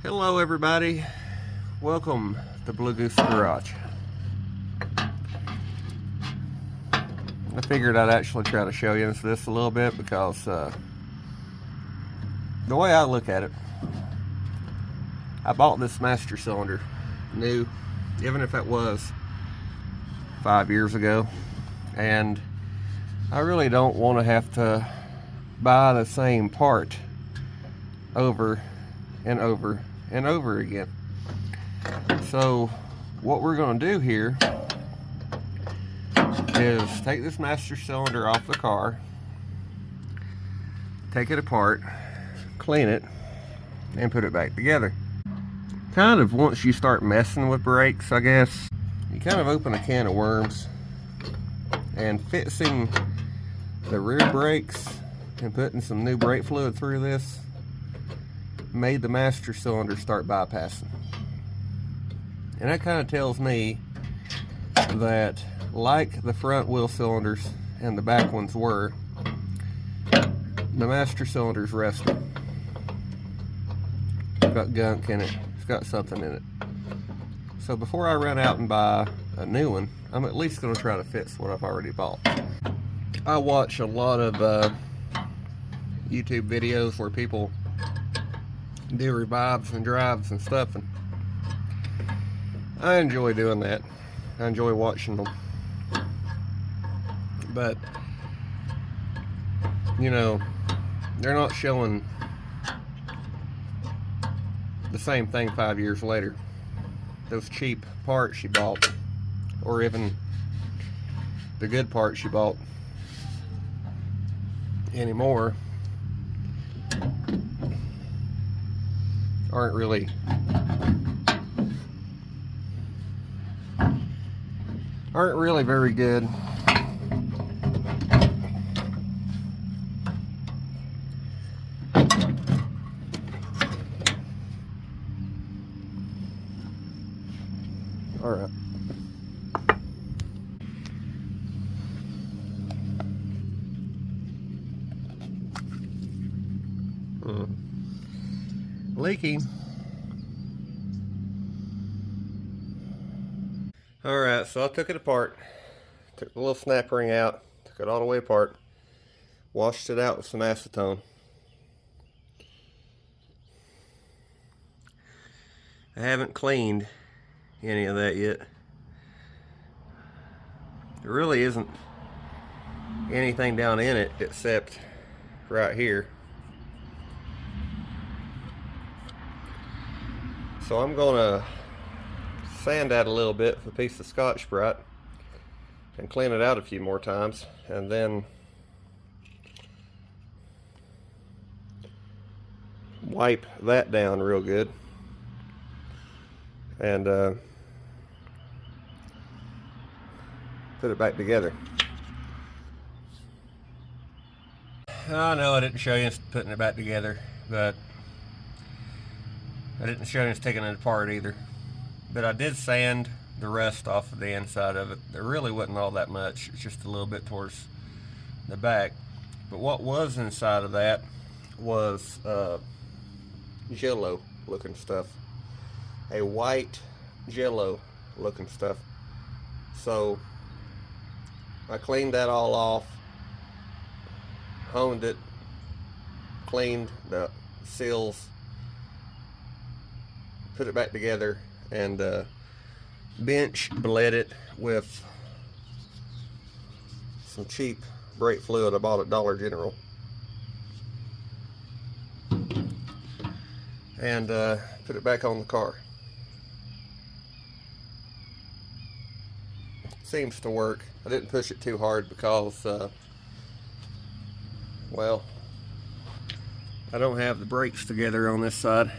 Hello everybody, welcome to Blue Goose Garage. I figured I'd actually try to show you this a little bit because the way I look at it, I bought this master cylinder new, even if it was 5 years ago, and I really don't want to have to buy the same part over and over and over again. So what we're going to do here is take this master cylinder off the car, take it apart, clean it, and put it back together. Kind of once you start messing with brakes, I guess, you kind of open a can of worms, and fixing the rear brakes and putting some new brake fluid through this made the master cylinder start bypassing. And that kind of tells me that, like the front wheel cylinders and the back ones were, the master cylinder's rusty. It's got gunk in it, it's got something in it. So before I run out and buy a new one, I'm at least going to try to fix what I've already bought. I watch a lot of YouTube videos where people do revives and drives and stuff, and I enjoy doing that. I enjoy watching them. But, you know, they're not showing the same thing 5 years later. Those cheap parts you bought, or even the good parts you bought anymore, aren't really very good. All right. Leaky. Alright, so I took it apart, took the little snap ring out, took it all the way apart, washed it out with some acetone. I haven't cleaned any of that yet. There really isn't anything down in it except right here. So I'm gonna sand that a little bit with a piece of Scotch-Brite and clean it out a few more times, and then wipe that down real good, and put it back together. I know I didn't show you putting it back together, but I didn't show you taking it apart either. But I did sand the rust off of the inside of it. There really wasn't all that much. It's just a little bit towards the back. But what was inside of that was jello looking stuff. A white jello looking stuff. So I cleaned that all off, honed it, cleaned the seals, put it back together, and bench bled it with some cheap brake fluid I bought at Dollar General, and put it back on the car. Seems to work. I didn't push it too hard because well, I don't have the brakes together on this side.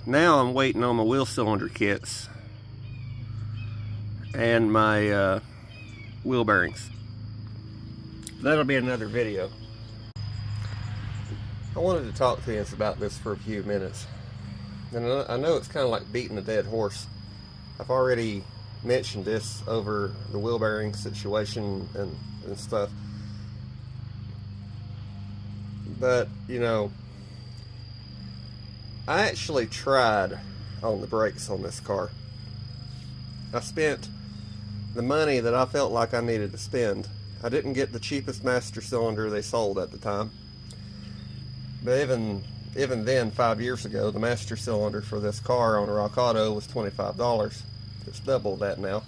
Now I'm waiting on my wheel cylinder kits and my wheel bearings. That'll be another video. I wanted to talk to you about this for a few minutes. And I know it's kind of like beating a dead horse. I've already mentioned this over the wheel bearing situation and stuff. But, you know, I actually tried on the brakes on this car. I spent the money that I felt like I needed to spend. I didn't get the cheapest master cylinder they sold at the time. But even then, 5 years ago, the master cylinder for this car on Rock Auto was $25. It's double that now.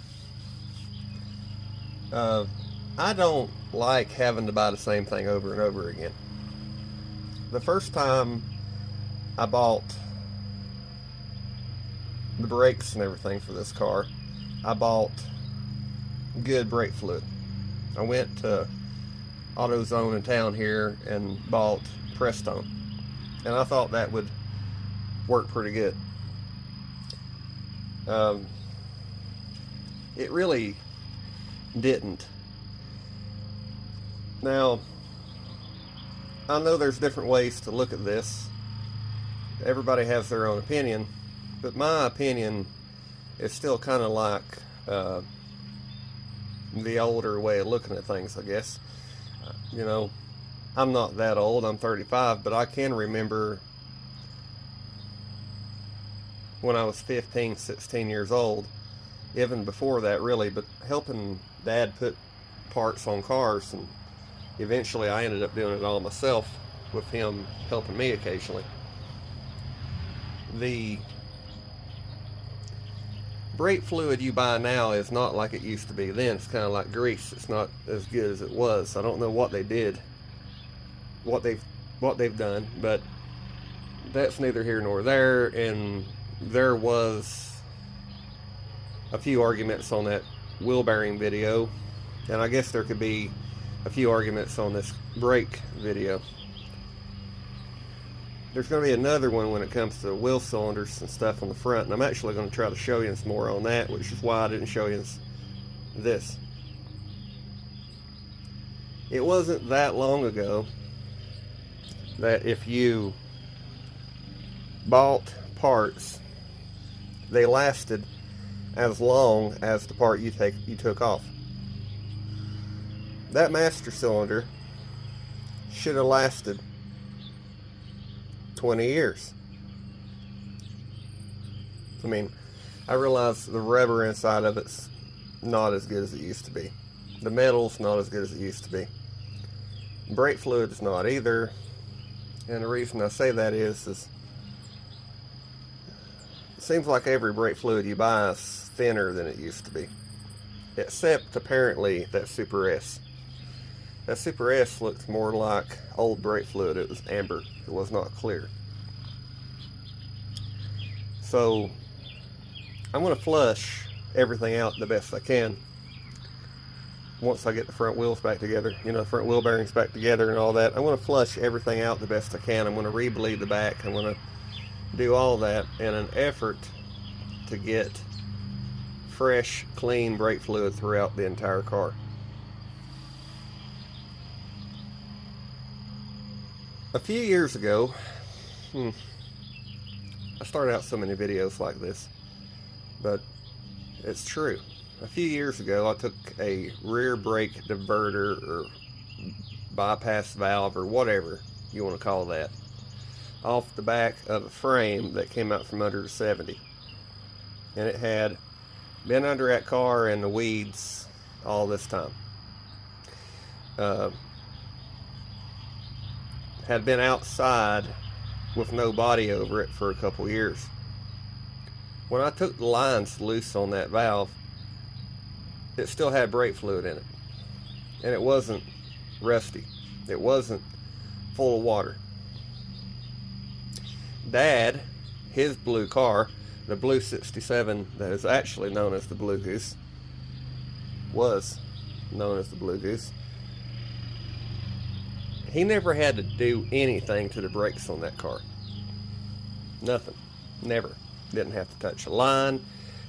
I don't like having to buy the same thing over and over again. The first time I bought the brakes and everything for this car, I bought good brake fluid. I went to AutoZone in town here and bought Prestone, and I thought that would work pretty good. It really didn't. Now, I know there's different ways to look at this. Everybody has their own opinion, but my opinion is still kind of like the older way of looking at things, I guess. You know, I'm not that old, I'm 35, but I can remember when I was 15, 16 years old, even before that really, but helping Dad put parts on cars, and eventually I ended up doing it all myself with him helping me occasionally. The brake fluid you buy now is not like it used to be then. It's kind of like grease. It's not as good as it was. I don't know what they did, what they've done, but that's neither here nor there. And there was a few arguments on that wheel bearing video, and I guess there could be a few arguments on this brake video. There's going to be another one when it comes to wheel cylinders and stuff on the front, and I'm actually going to try to show you some more on that, which is why I didn't show you this. It wasn't that long ago that if you bought parts, they lasted as long as the part you took off. That master cylinder should have lasted 20 years. I mean, I realize the rubber inside of it's not as good as it used to be. The metal's not as good as it used to be. Brake fluid's not either. And the reason I say that is it seems like every brake fluid you buy is thinner than it used to be. Except apparently that Super S. That Super S looked more like old brake fluid. It was amber. It was not clear. So I'm going to flush everything out the best I can once I get the front wheels back together, you know, the front wheel bearings back together and all that. I'm going to flush everything out the best I can. I'm going to re-bleed the back. I'm going to do all that in an effort to get fresh, clean brake fluid throughout the entire car. A few years ago, I started out so many videos like this, but it's true. A few years ago, I took a rear brake diverter or bypass valve or whatever you want to call that off the back of a frame that came out from under the 70. And it had been under that car in the weeds all this time. Had been outside with no body over it for a couple years. When I took the lines loose on that valve, it still had brake fluid in it. And it wasn't rusty. It wasn't full of water. Dad, his blue car, the Blue 67 that is actually known as the Blue Goose, was known as the Blue Goose, he never had to do anything to the brakes on that car. Nothing. Never. Didn't have to touch a line,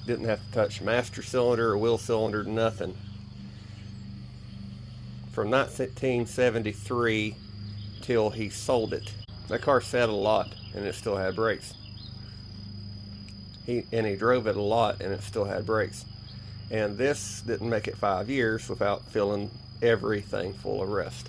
didn't have to touch a master cylinder or wheel cylinder, nothing. From 1973 till he sold it. That car sat a lot and it still had brakes. He drove it a lot and it still had brakes. And this didn't make it 5 years without filling everything full of rust.